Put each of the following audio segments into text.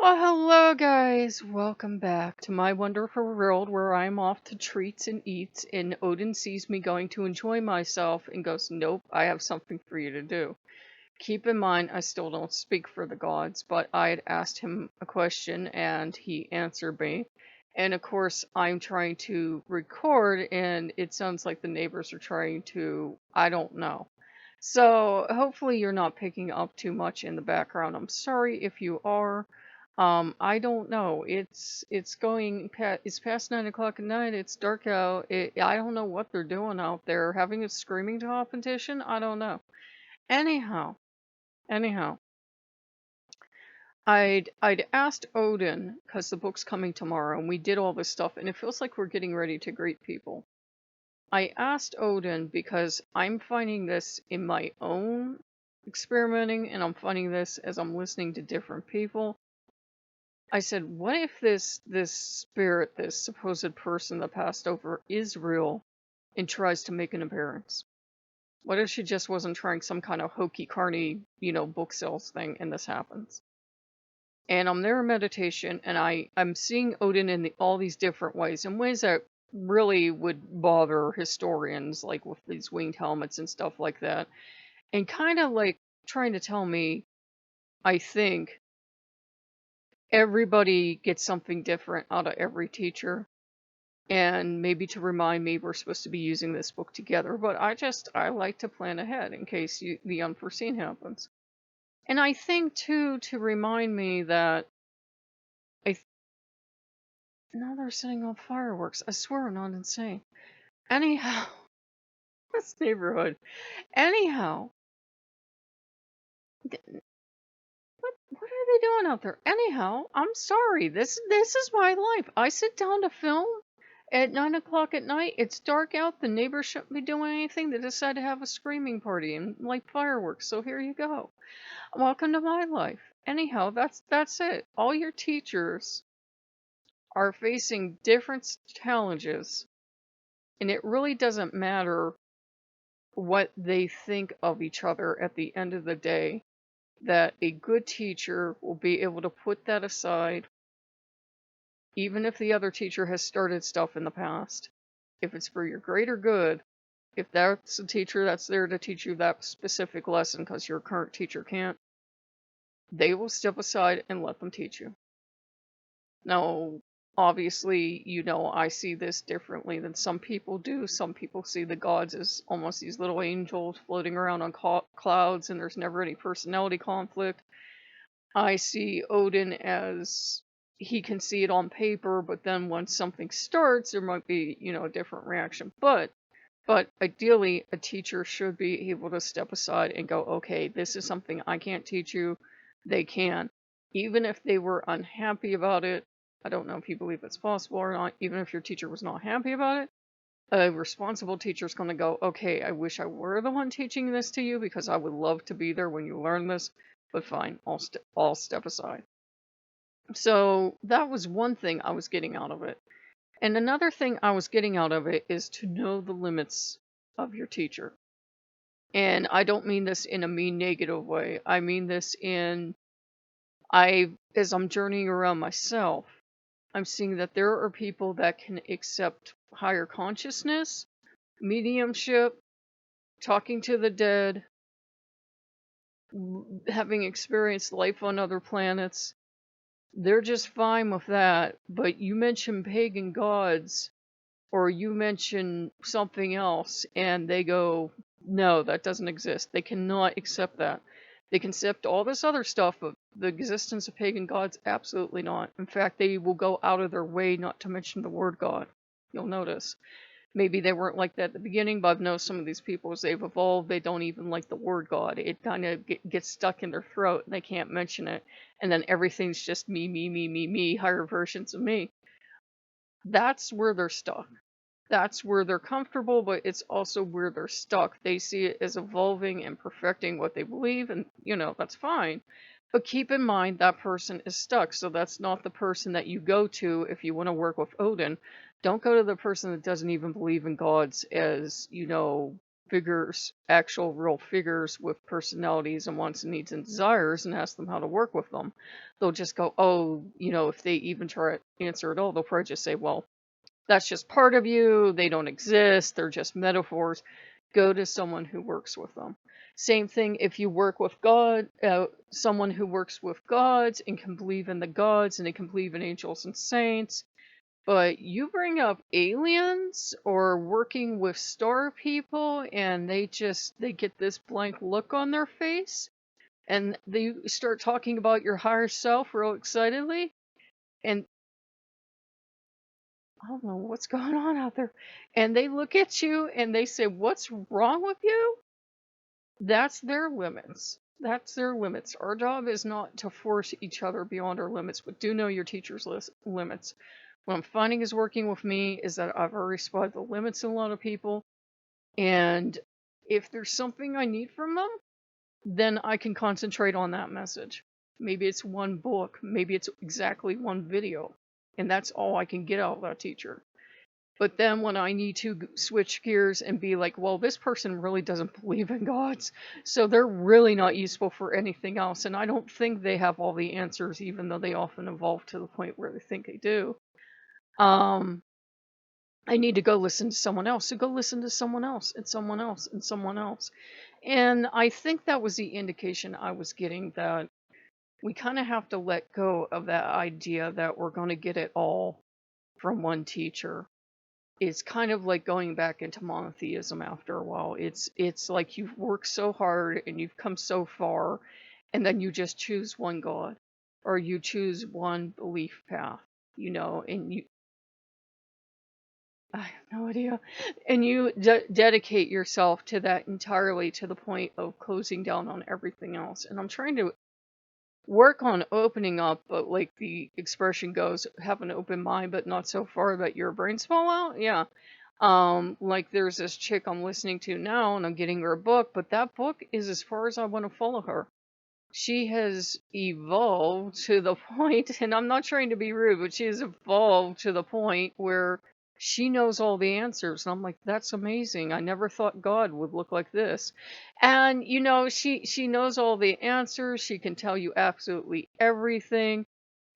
Well, hello, guys. Welcome back to my wonderful world where I'm off to treats and eats, and Odin sees me going to enjoy myself and goes, "Nope, I have something for you to do." Keep in mind, I still don't speak for the gods, but I had asked him a question and he answered me. And of course, I'm trying to record, and it sounds like the neighbors are trying to, I don't know. So hopefully you're not picking up too much in the background. I'm sorry if you are. I don't know. It's past 9 o'clock at night. It's dark out. I don't know what they're doing out there. Having a screaming competition? I don't know. Anyhow, anyhow, I'd asked Odin because the book's coming tomorrow, and we did all this stuff, and it feels like we're getting ready to greet people. I asked Odin because I'm finding this in my own experimenting, and I'm finding this as I'm listening to different people. I said, what if this spirit, this supposed person that passed over, is real and tries to make an appearance? What if she just wasn't trying some kind of hokey carny, book sales thing, and this happens? And I'm there in meditation, and I'm seeing Odin in all these different ways, in ways that really would bother historians, like with these winged helmets and stuff like that, and kind of like trying to tell me, I think everybody gets something different out of every teacher, and maybe to remind me we're supposed to be using this book together, but I like to plan ahead in case the unforeseen happens. And I think too, to remind me that now they're setting off fireworks. I swear I'm not insane. Anyhow, this neighborhood. Anyhow, what are they doing out there? Anyhow, I'm sorry. This is my life. I sit down to film at 9 o'clock at night. It's dark out. The neighbors shouldn't be doing anything. They decide to have a screaming party and light fireworks. So here you go. Welcome to my life. Anyhow, that's it. All your teachers are facing different challenges, and it really doesn't matter what they think of each other at the end of the day, that a good teacher will be able to put that aside, even if the other teacher has started stuff in the past. If it's for your greater good, if that's a teacher that's there to teach you that specific lesson because your current teacher can't, they will step aside and let them teach you. Now, obviously, I see this differently than some people do. Some people see the gods as almost these little angels floating around on clouds, and there's never any personality conflict. I see Odin as he can see it on paper, but then once something starts, there might be, a different reaction. But ideally, a teacher should be able to step aside and go, okay, this is something I can't teach you. They can. Even if they were unhappy about it, I don't know if you believe it's possible or not, even if your teacher was not happy about it, a responsible teacher is going to go, okay, I wish I were the one teaching this to you because I would love to be there when you learn this, but fine, I'll step aside. So that was one thing I was getting out of it. And another thing I was getting out of it is to know the limits of your teacher. And I don't mean this in a mean, negative way. I mean this as I'm journeying around myself, I'm seeing that there are people that can accept higher consciousness, mediumship, talking to the dead, having experienced life on other planets. They're just fine with that. But you mention pagan gods, or you mention something else, and they go, no, that doesn't exist. They cannot accept that. They can accept all this other stuff, but the existence of pagan gods, absolutely not. In fact, they will go out of their way not to mention the word God. You'll notice. Maybe they weren't like that at the beginning, but I've noticed some of these people, as they've evolved, they don't even like the word God. It kind of gets stuck in their throat, and they can't mention it. And then everything's just me, me, me, me, me, higher versions of me. That's where they're stuck. That's where they're comfortable, but it's also where they're stuck. They see it as evolving and perfecting what they believe, and, that's fine. But keep in mind that person is stuck, so that's not the person that you go to if you want to work with Odin. Don't go to the person that doesn't even believe in gods as, figures, actual real figures with personalities and wants and needs and desires, and ask them how to work with them. They'll just go, oh, if they even try to answer at all, they'll probably just say, well, that's just part of you. They don't exist. They're just metaphors. Go to someone who works with them. Same thing if you work with God, someone who works with gods and can believe in the gods and they can believe in angels and saints. But you bring up aliens or working with star people and they get this blank look on their face and they start talking about your higher self real excitedly. And I don't know what's going on out there. And they look at you and they say, what's wrong with you? That's their limits. That's their limits. Our job is not to force each other beyond our limits, but do know your teacher's limits. What I'm finding is working with me is that I've already spotted the limits in a lot of people. And if there's something I need from them, then I can concentrate on that message. Maybe it's one book. Maybe it's exactly one video. And that's all I can get out of that teacher. But then when I need to switch gears and be like, well, this person really doesn't believe in gods, so they're really not useful for anything else. And I don't think they have all the answers, even though they often evolve to the point where they think they do. I need to go listen to someone else. So go listen to someone else and someone else and someone else. And I think that was the indication I was getting, that we kind of have to let go of that idea that we're going to get it all from one teacher. It's kind of like going back into monotheism after a while. It's like you've worked so hard and you've come so far, and then you just choose one God, or you choose one belief path, and I have no idea. And you dedicate yourself to that entirely, to the point of closing down on everything else. And I'm trying to work on opening up, but like the expression goes, have an open mind, but not so far that your brains fall out. Yeah. Like there's this chick I'm listening to now and I'm getting her a book, but that book is as far as I want to follow her. She has evolved to the point, and I'm not trying to be rude, but she has evolved to the point where she knows all the answers. And I'm like, that's amazing. I never thought God would look like this. And, she knows all the answers. She can tell you absolutely everything.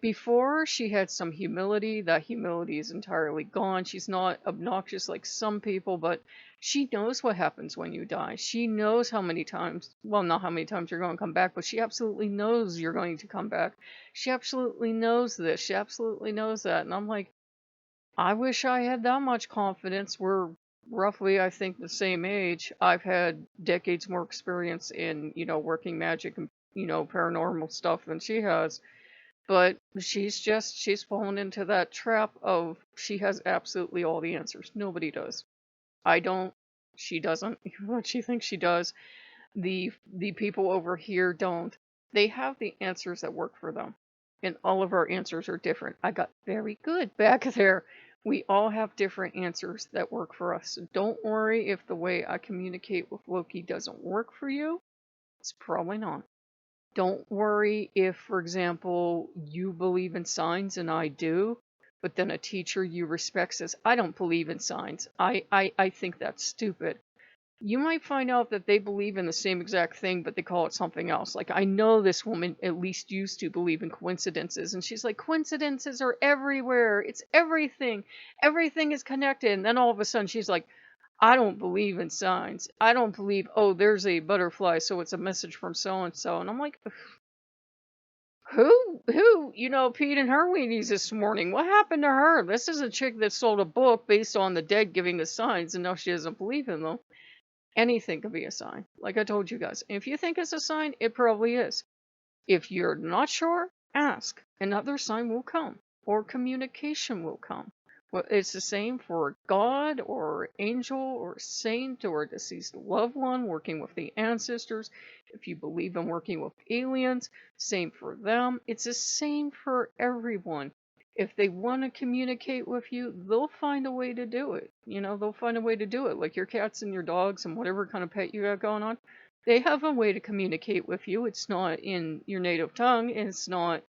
Before, she had some humility. That humility is entirely gone. She's not obnoxious like some people, but she knows what happens when you die. She knows how many times, well, not how many times you're going to come back, but she absolutely knows you're going to come back. She absolutely knows this. She absolutely knows that. And I'm like, I wish I had that much confidence. We're roughly, I think, the same age. I've had decades more experience in, working magic and, paranormal stuff than she has. But she's fallen into that trap of she has absolutely all the answers. Nobody does. I don't. She doesn't. Even though she thinks she does. The people over here don't. They have the answers that work for them. And all of our answers are different. I got very good back there. We all have different answers that work for us. So don't worry if the way I communicate with Loki doesn't work for you. It's probably not. Don't worry if, for example, you believe in signs and I do, but then a teacher you respect says, I don't believe in signs. I think that's stupid. You might find out that they believe in the same exact thing, but they call it something else. Like, I know this woman at least used to believe in coincidences, and she's like, coincidences are everywhere. It's everything. Everything is connected. And then all of a sudden she's like, I don't believe in signs. I don't believe, oh, there's a butterfly, so it's a message from so-and-so. And I'm like, who, peed in her weenies this morning? What happened to her? This is a chick that sold a book based on the dead giving the signs, and now she doesn't believe in them. Anything could be a sign, like I told you guys. If you think it's a sign, it probably is. If you're not sure, ask. Another sign will come, or communication will come. Well, it's the same for God or angel or saint or a deceased loved one working with the ancestors. If you believe in working with aliens, same for them. It's the same for everyone. If they want to communicate with you, they'll find a way to do it. They'll find a way to do it. Like your cats and your dogs and whatever kind of pet you got going on. They have a way to communicate with you. It's not in your native tongue. It's not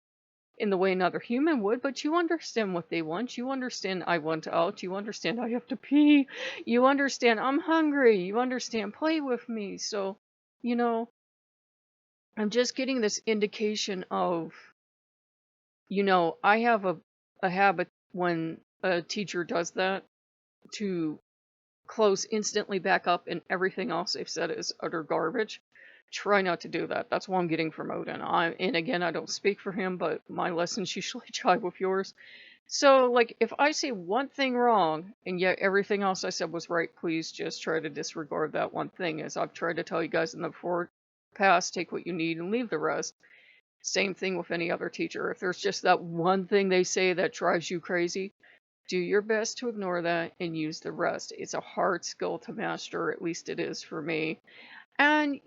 in the way another human would, but you understand what they want. You understand I want out. You understand I have to pee. You understand I'm hungry. You understand play with me. So, you know, I'm just getting this indication of, I have a habit when a teacher does that to close instantly back up and everything else they've said is utter garbage. Try not to do that. That's what I'm getting from Odin. And again, I don't speak for him, but my lessons usually jive with yours. So, like, if I say one thing wrong and yet everything else I said was right, please just try to disregard that one thing. As I've tried to tell you guys in the past, take what you need and leave the rest. Same thing with any other teacher. If there's just that one thing they say that drives you crazy, do your best to ignore that and use the rest. It's a hard skill to master, at least it is for me. And,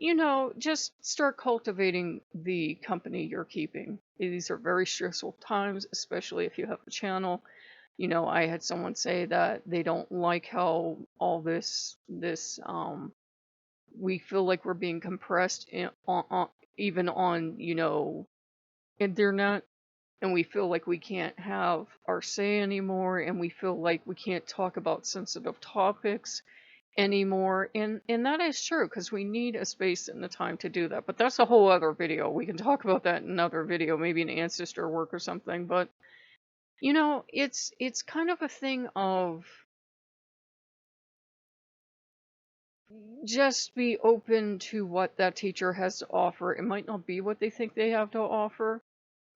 just start cultivating the company you're keeping. These are very stressful times, especially if you have a channel. I had someone say that they don't like how all we feel like we're being compressed even on, internet, and we feel like we can't have our say anymore, and we feel like we can't talk about sensitive topics anymore. And that is true, because we need a space and the time to do that. But that's a whole other video. We can talk about that in another video, maybe an ancestor work or something. But it's kind of a thing of just be open to what that teacher has to offer. It might not be what they think they have to offer.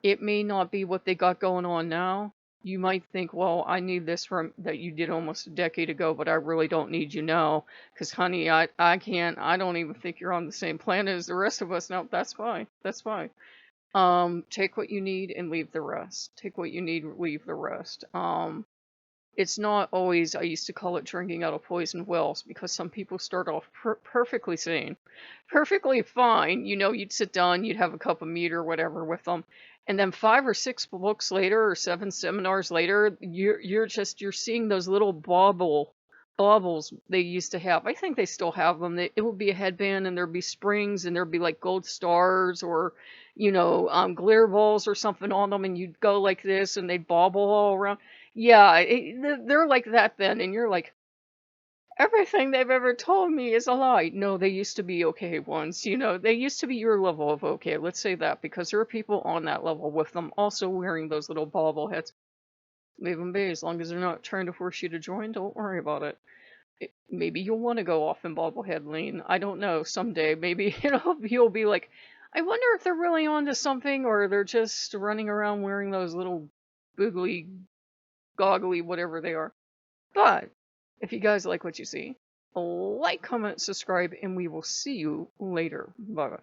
It may not be what they got going on now. You might think, well, I need this from that you did almost a decade ago, but I really don't need you now. Because, honey, I can't, I don't even think you're on the same planet as the rest of us. No, that's fine. That's fine. Take what you need and leave the rest. Take what you need, leave the rest. It's not always, I used to call it drinking out of poisoned wells, because some people start off perfectly sane, perfectly fine. You'd sit down, you'd have a cup of meat or whatever with them. And then 5 or 6 books later or 7 seminars later, you're seeing those little baubles they used to have. I think they still have them. It would be a headband and there'd be springs and there'd be like gold stars or, glitter balls or something on them, and you'd go like this and they'd bobble all around. Yeah, they're like that then, and you're like, everything they've ever told me is a lie. No, they used to be okay ones. They used to be your level of okay. Let's say that, because there are people on that level with them also wearing those little bobble heads. Leave them be. As long as they're not trying to force you to join, don't worry about it. Maybe you'll want to go off in bobblehead lane. I don't know. Someday, maybe you'll be like, I wonder if they're really onto something, or they're just running around wearing those little boogly, goggly, whatever they are. But if you guys like what you see, like, comment, subscribe, and we will see you later. Bye.